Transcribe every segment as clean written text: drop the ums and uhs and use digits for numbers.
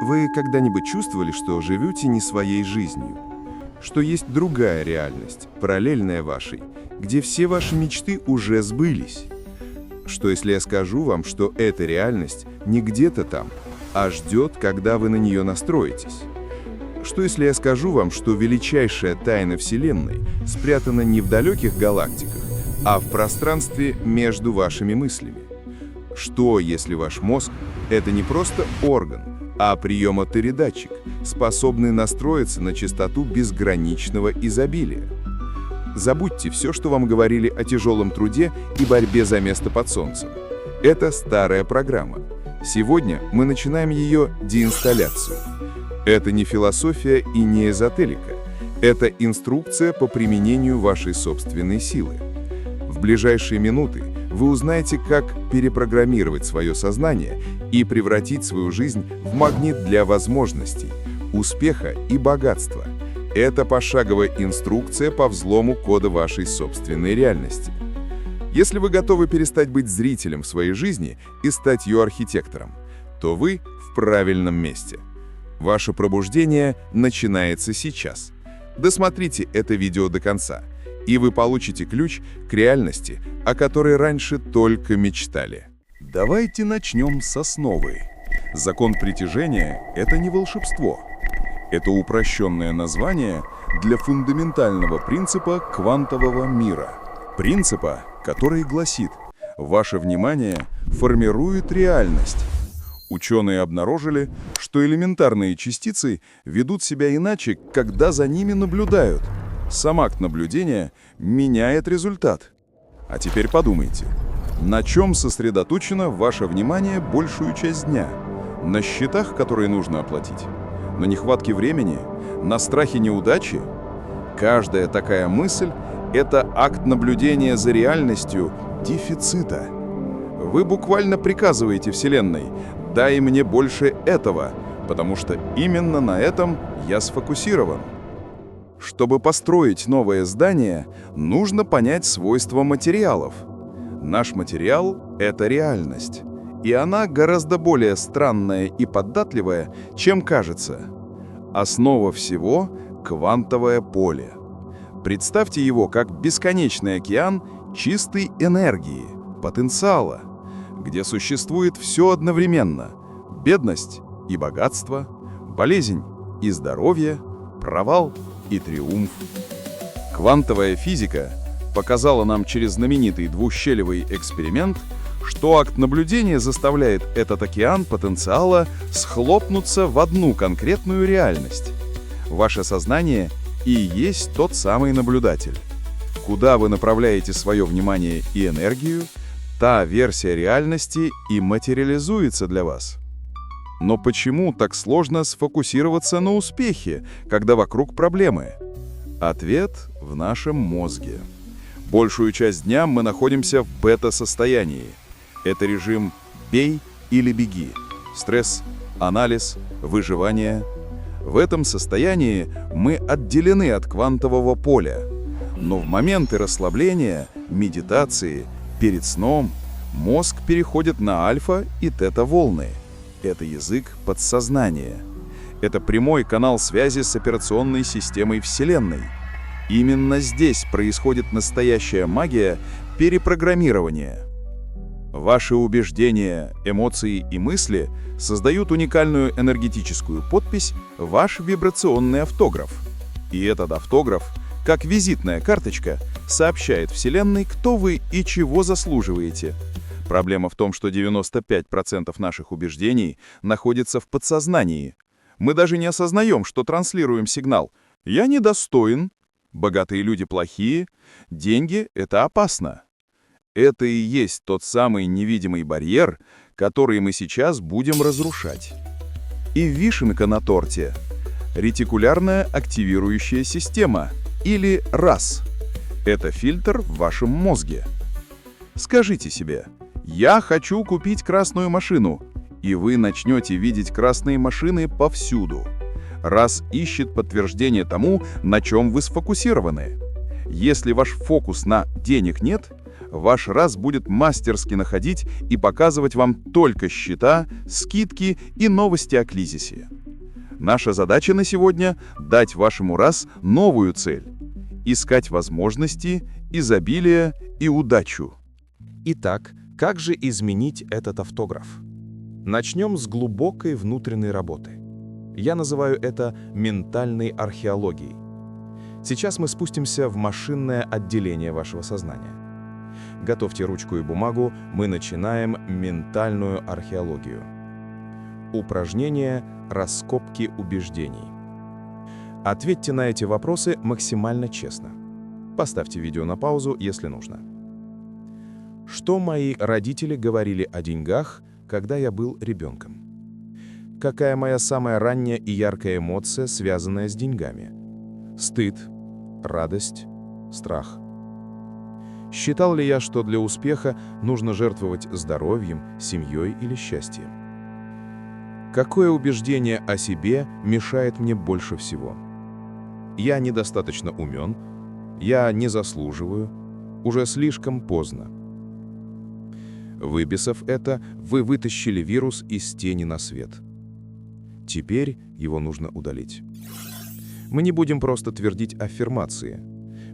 Вы когда-нибудь чувствовали, что живете не своей жизнью? Что есть другая реальность, параллельная вашей, где все ваши мечты уже сбылись? Что если я скажу вам, что эта реальность не где-то там, а ждет, когда вы на нее настроитесь? Что если я скажу вам, что величайшая тайна Вселенной спрятана не в далеких галактиках, а в пространстве между вашими мыслями? Что если ваш мозг — это не просто орган, а приемоторедатчик, способный настроиться на частоту безграничного изобилия? Забудьте все, что вам говорили о тяжелом труде и борьбе за место под солнцем. Это старая программа. Сегодня мы начинаем ее деинсталляцию. Это не философия и не эзотерика. Это инструкция по применению вашей собственной силы. В ближайшие минуты вы узнаете, как перепрограммировать свое сознание и превратить свою жизнь в магнит для возможностей, успеха и богатства. Это пошаговая инструкция по взлому кода вашей собственной реальности. Если вы готовы перестать быть зрителем в своей жизни и стать ее архитектором, то вы в правильном месте. Ваше пробуждение начинается сейчас. Досмотрите это видео до конца, и вы получите ключ к реальности, о которой раньше только мечтали. Давайте начнем с основы. Закон притяжения – это не волшебство. Это упрощенное название для фундаментального принципа квантового мира. Принципа, который гласит: ваше внимание формирует реальность. Ученые обнаружили, что элементарные частицы ведут себя иначе, когда за ними наблюдают. Сам акт наблюдения меняет результат. А теперь подумайте, на чем сосредоточено ваше внимание большую часть дня? На счетах, которые нужно оплатить? На нехватке времени? На страхе неудачи? Каждая такая мысль – это акт наблюдения за реальностью дефицита. Вы буквально приказываете Вселенной: «Дай мне больше этого, потому что именно на этом я сфокусирован». Чтобы построить новое здание, нужно понять свойства материалов. Наш материал – это реальность. И она гораздо более странная и податливая, чем кажется. Основа всего – квантовое поле. Представьте его как бесконечный океан чистой энергии, потенциала, где существует все одновременно – бедность и богатство, болезнь и здоровье, провал и триумф. Квантовая физика показала нам через знаменитый двущелевый эксперимент, что акт наблюдения заставляет этот океан потенциала схлопнуться в одну конкретную реальность. Ваше сознание и есть тот самый наблюдатель. Куда вы направляете свое внимание и энергию, та версия реальности и материализуется для вас. Но почему так сложно сфокусироваться на успехе, когда вокруг проблемы? Ответ в нашем мозге. Большую часть дня мы находимся в бета-состоянии. Это режим «бей или беги», стресс, анализ, выживание. В этом состоянии мы отделены от квантового поля. Но в моменты расслабления, медитации, перед сном мозг переходит на альфа и тета-волны. Это язык подсознания. Это прямой канал связи с операционной системой Вселенной. Именно здесь происходит настоящая магия перепрограммирования. Ваши убеждения, эмоции и мысли создают уникальную энергетическую подпись «Ваш вибрационный автограф». И этот автограф, как визитная карточка, сообщает Вселенной, кто вы и чего заслуживаете. Проблема в том, что 95% наших убеждений находится в подсознании. Мы даже не осознаем, что транслируем сигнал «Я недостоин», «Богатые люди плохие», «Деньги – это опасно». Это и есть тот самый невидимый барьер, который мы сейчас будем разрушать. И вишенка на торте – ретикулярная активирующая система, или РАС. Это фильтр в вашем мозге. Скажите себе: «Я хочу купить красную машину», и вы начнете видеть красные машины повсюду. РАС ищет подтверждение тому, на чем вы сфокусированы. Если ваш фокус на «денег нет», ваш раз будет мастерски находить и показывать вам только счета, скидки и новости о кризисе. Наша задача на сегодня – дать вашему раз новую цель – искать возможности, изобилие и удачу. Итак, как же изменить этот автограф? Начнем с глубокой внутренней работы. Я называю это ментальной археологией. Сейчас мы спустимся в машинное отделение вашего сознания. Готовьте ручку и бумагу, мы начинаем ментальную археологию. Упражнение «Раскопки убеждений». Ответьте на эти вопросы максимально честно. Поставьте видео на паузу, если нужно. Что мои родители говорили о деньгах, когда я был ребенком? Какая моя самая ранняя и яркая эмоция, связанная с деньгами? Стыд, радость, страх. Считал ли я, что для успеха нужно жертвовать здоровьем, семьей или счастьем? Какое убеждение о себе мешает мне больше всего? Я недостаточно умен, я не заслуживаю, уже слишком поздно. Выписав это, вы вытащили вирус из тени на свет. Теперь его нужно удалить. Мы не будем просто твердить аффирмации.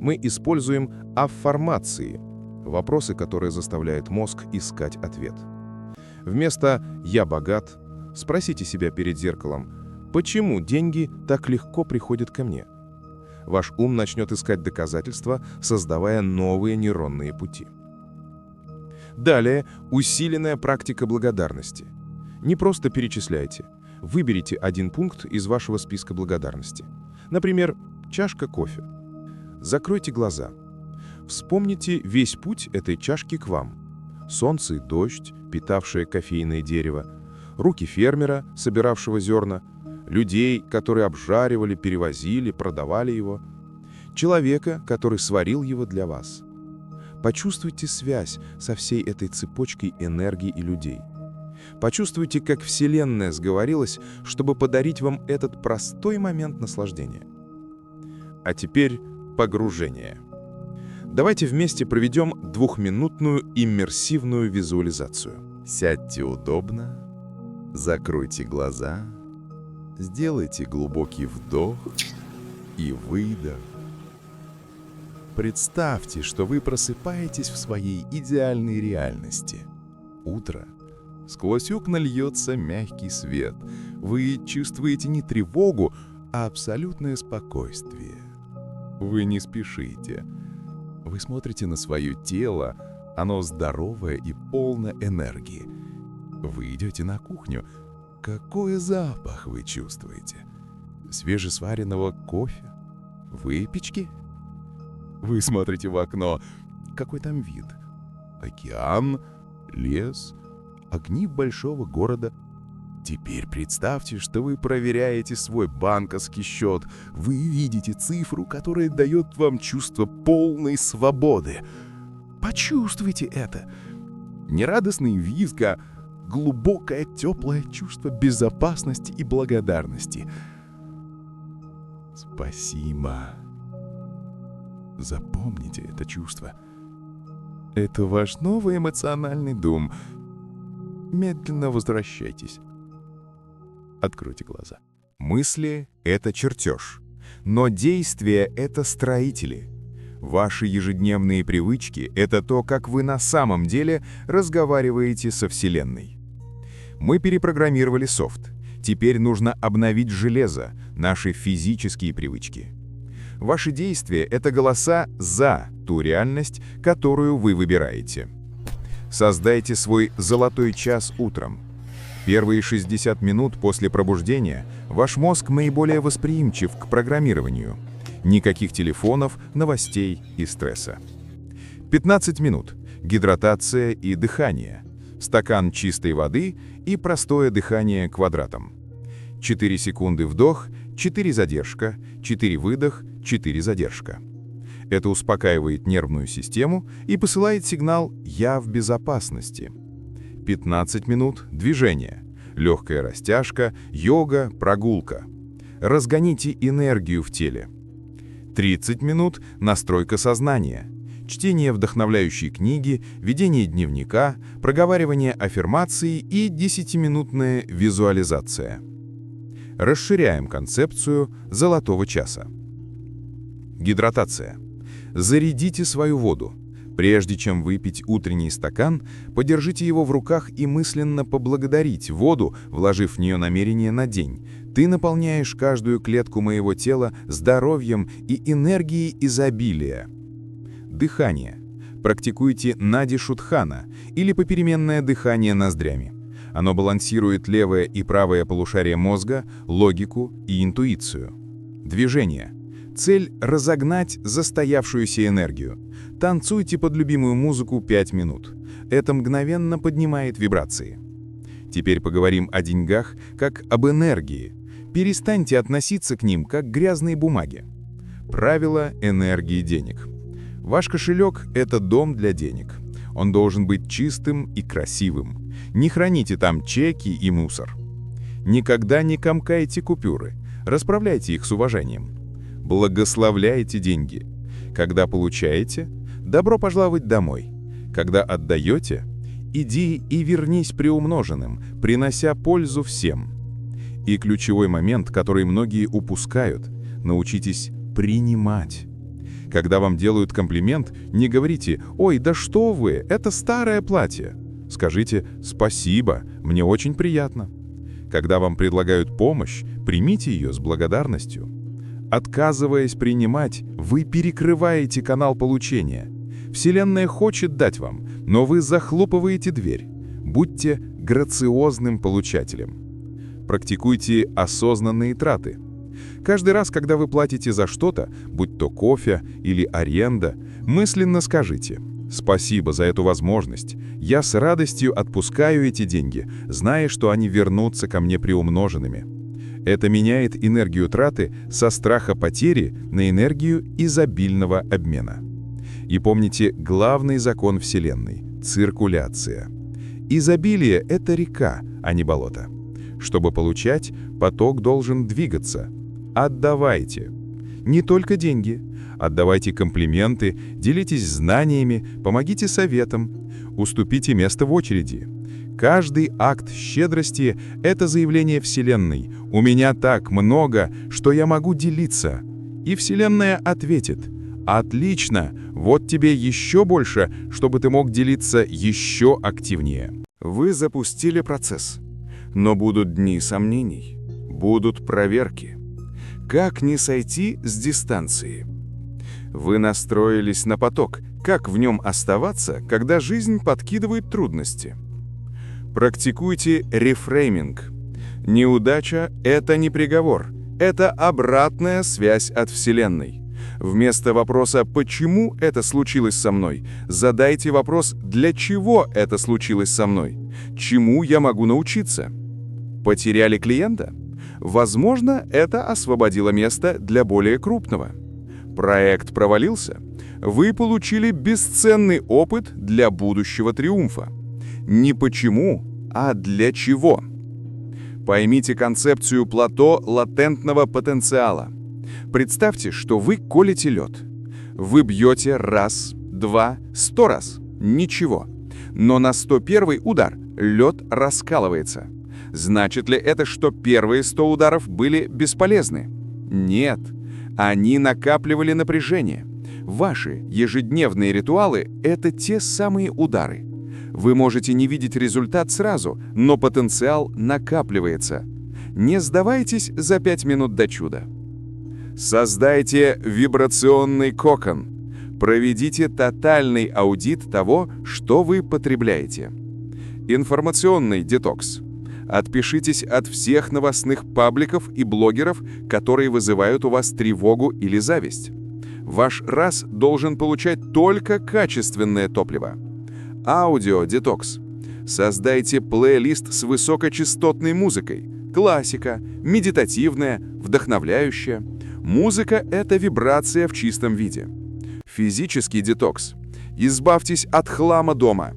Мы используем афформации, вопросы, которые заставляют мозг искать ответ. Вместо «я богат» спросите себя перед зеркалом, почему деньги так легко приходят ко мне? Ваш ум начнет искать доказательства, создавая новые нейронные пути. Далее усиленная практика благодарности. Не просто перечисляйте. Выберите один пункт из вашего списка благодарности. Например, чашка кофе. Закройте глаза. Вспомните весь путь этой чашки к вам. Солнце и дождь, питавшие кофейное дерево, руки фермера, собиравшего зерна, людей, которые обжаривали, перевозили, продавали его, человека, который сварил его для вас. Почувствуйте связь со всей этой цепочкой энергии и людей. Почувствуйте, как Вселенная сговорилась, чтобы подарить вам этот простой момент наслаждения. А теперь погружение. Давайте вместе проведем 2-минутную иммерсивную визуализацию. Сядьте удобно, закройте глаза, сделайте глубокий вдох и выдох. Представьте, что вы просыпаетесь в своей идеальной реальности. Утро. Сквозь окна льется мягкий свет. Вы чувствуете не тревогу, а абсолютное спокойствие. Вы не спешите. Вы смотрите на свое тело, оно здоровое и полно энергии. Вы идете на кухню. Какой запах вы чувствуете? Свежесваренного кофе? Выпечки? Вы смотрите в окно. Какой там вид? Океан? Лес? Огни большого города? Теперь представьте, что вы проверяете свой банковский счет. Вы видите цифру, которая дает вам чувство полной свободы. Почувствуйте это. Не радостный визг, а глубокое теплое чувство безопасности и благодарности. Спасибо. Запомните это чувство. Это ваш новый эмоциональный дом. Медленно возвращайтесь. Откройте глаза. Мысли — это чертеж, но действия — это строители. Ваши ежедневные привычки — это то, как вы на самом деле разговариваете со Вселенной. Мы перепрограммировали софт. Теперь нужно обновить железо, наши физические привычки. Ваши действия — это голоса за ту реальность, которую вы выбираете. Создайте свой золотой час утром. Первые 60 минут после пробуждения ваш мозг наиболее восприимчив к программированию. Никаких телефонов, новостей и стресса. 15 минут. Гидратация и дыхание. Стакан чистой воды и простое дыхание квадратом. 4 секунды вдох, 4 задержка, 4 выдох, 4 задержка. Это успокаивает нервную систему и посылает сигнал «Я в безопасности». 15 минут движения. Легкая растяжка, йога, прогулка. Разгоните энергию в теле. 30 минут – настройка сознания. Чтение вдохновляющей книги, ведение дневника, проговаривание аффирмаций и 10-минутная визуализация. Расширяем концепцию золотого часа. Гидратация. Зарядите свою воду. Прежде чем выпить утренний стакан, подержите его в руках и мысленно поблагодарить воду, вложив в нее намерение на день. Ты наполняешь каждую клетку моего тела здоровьем и энергией изобилия. Дыхание. Практикуйте нади-шудхана или попеременное дыхание ноздрями. Оно балансирует левое и правое полушария мозга, логику и интуицию. Движение. Цель – разогнать застоявшуюся энергию. Танцуйте под любимую музыку 5 минут. Это мгновенно поднимает вибрации. Теперь поговорим о деньгах как об энергии. Перестаньте относиться к ним как к грязной бумаге. Правило энергии денег. Ваш кошелек – это дом для денег. Он должен быть чистым и красивым. Не храните там чеки и мусор. Никогда не комкайте купюры. Расправляйте их с уважением. Благословляйте деньги. Когда получаете, добро пожаловать домой. Когда отдаете, иди и вернись приумноженным, принося пользу всем. И ключевой момент, который многие упускают – научитесь принимать. Когда вам делают комплимент, не говорите «Ой, да что вы, это старое платье». Скажите «Спасибо, мне очень приятно». Когда вам предлагают помощь, примите ее с благодарностью. Отказываясь принимать, вы перекрываете канал получения. Вселенная хочет дать вам, но вы захлопываете дверь. Будьте грациозным получателем. Практикуйте осознанные траты. Каждый раз, когда вы платите за что-то, будь то кофе или аренда, мысленно скажите «Спасибо за эту возможность. Я с радостью отпускаю эти деньги, зная, что они вернутся ко мне приумноженными». Это меняет энергию траты со страха потери на энергию изобильного обмена. И помните главный закон Вселенной – циркуляция. Изобилие – это река, а не болото. Чтобы получать, поток должен двигаться. Отдавайте. Не только деньги. Отдавайте комплименты, делитесь знаниями, помогите советам, уступите место в очереди. Каждый акт щедрости – это заявление Вселенной. «У меня так много, что я могу делиться». И Вселенная ответит: «Отлично, вот тебе еще больше, чтобы ты мог делиться еще активнее». Вы запустили процесс. Но будут дни сомнений, будут проверки. Как не сойти с дистанции? Вы настроились на поток. Как в нем оставаться, когда жизнь подкидывает трудности? Практикуйте рефрейминг. Неудача – это не приговор, это обратная связь от Вселенной. Вместо вопроса «почему это случилось со мной?» задайте вопрос «для чего это случилось со мной?» «Чему я могу научиться?» Потеряли клиента? Возможно, это освободило место для более крупного. Проект провалился? Вы получили бесценный опыт для будущего триумфа. Не почему, а для чего. Поймите концепцию плато латентного потенциала. Представьте, что вы колите лед. Вы бьете раз, два, 100 раз. Ничего. Но на 101-й удар лед раскалывается. Значит ли это, что первые 100 ударов были бесполезны? Нет. Они накапливали напряжение. Ваши ежедневные ритуалы – это те самые удары. Вы можете не видеть результат сразу, но потенциал накапливается. Не сдавайтесь за 5 минут до чуда. Создайте вибрационный кокон. Проведите тотальный аудит того, что вы потребляете. Информационный детокс. Отпишитесь от всех новостных пабликов и блогеров, которые вызывают у вас тревогу или зависть. Ваш раз должен получать только качественное топливо. Аудио-детокс. Создайте плейлист с высокочастотной музыкой. Классика, медитативная, вдохновляющая. Музыка – это вибрация в чистом виде. Физический детокс. Избавьтесь от хлама дома.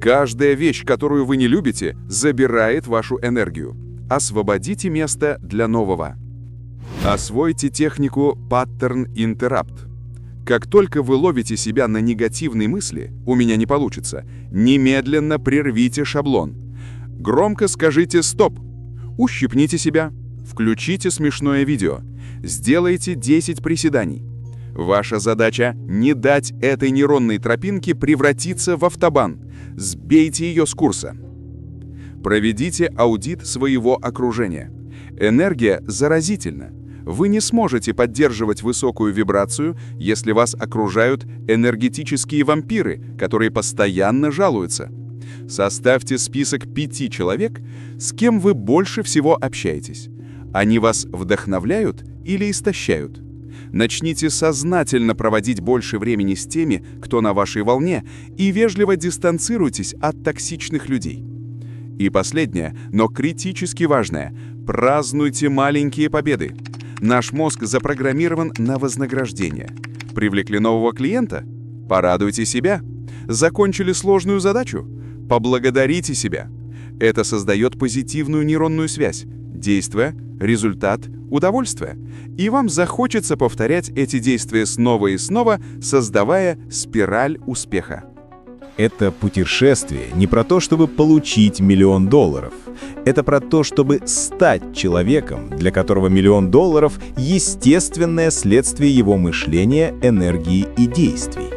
Каждая вещь, которую вы не любите, забирает вашу энергию. Освободите место для нового. Освойте технику Pattern Interrupt. Как только вы ловите себя на негативной мысли «у меня не получится», немедленно прервите шаблон. Громко скажите «стоп», ущипните себя, включите смешное видео, сделайте 10 приседаний. Ваша задача – не дать этой нейронной тропинке превратиться в автобан. Сбейте ее с курса. Проведите аудит своего окружения. Энергия заразительна. Вы не сможете поддерживать высокую вибрацию, если вас окружают энергетические вампиры, которые постоянно жалуются. Составьте список 5 человек, с кем вы больше всего общаетесь. Они вас вдохновляют или истощают? Начните сознательно проводить больше времени с теми, кто на вашей волне, и вежливо дистанцируйтесь от токсичных людей. И последнее, но критически важное – празднуйте маленькие победы. Наш мозг запрограммирован на вознаграждение. Привлекли нового клиента? Порадуйте себя. Закончили сложную задачу? Поблагодарите себя. Это создает позитивную нейронную связь. Действие, результат, удовольствие. И вам захочется повторять эти действия снова и снова, создавая спираль успеха. Это путешествие не про то, чтобы получить $1 миллион. Это про то, чтобы стать человеком, для которого $1 миллион – естественное следствие его мышления, энергии и действий.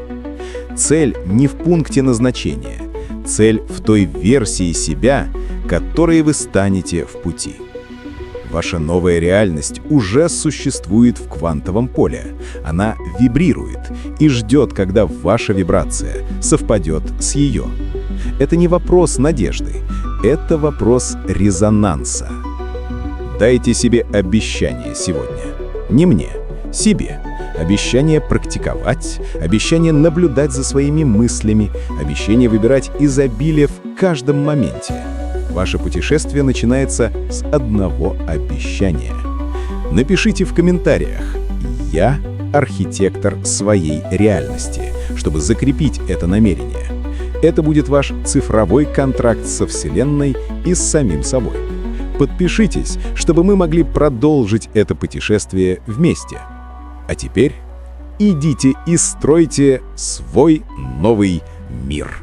Цель не в пункте назначения. Цель в той версии себя, которой вы станете в пути. Ваша новая реальность уже существует в квантовом поле. Она вибрирует и ждет, когда ваша вибрация совпадет с ее. Это не вопрос надежды, это вопрос резонанса. Дайте себе обещание сегодня. Не мне, себе. Обещание практиковать, обещание наблюдать за своими мыслями, обещание выбирать изобилие в каждом моменте. Ваше путешествие начинается с одного обещания. Напишите в комментариях «Я архитектор своей реальности», чтобы закрепить это намерение. Это будет ваш цифровой контракт со Вселенной и с самим собой. Подпишитесь, чтобы мы могли продолжить это путешествие вместе. А теперь идите и стройте свой новый мир.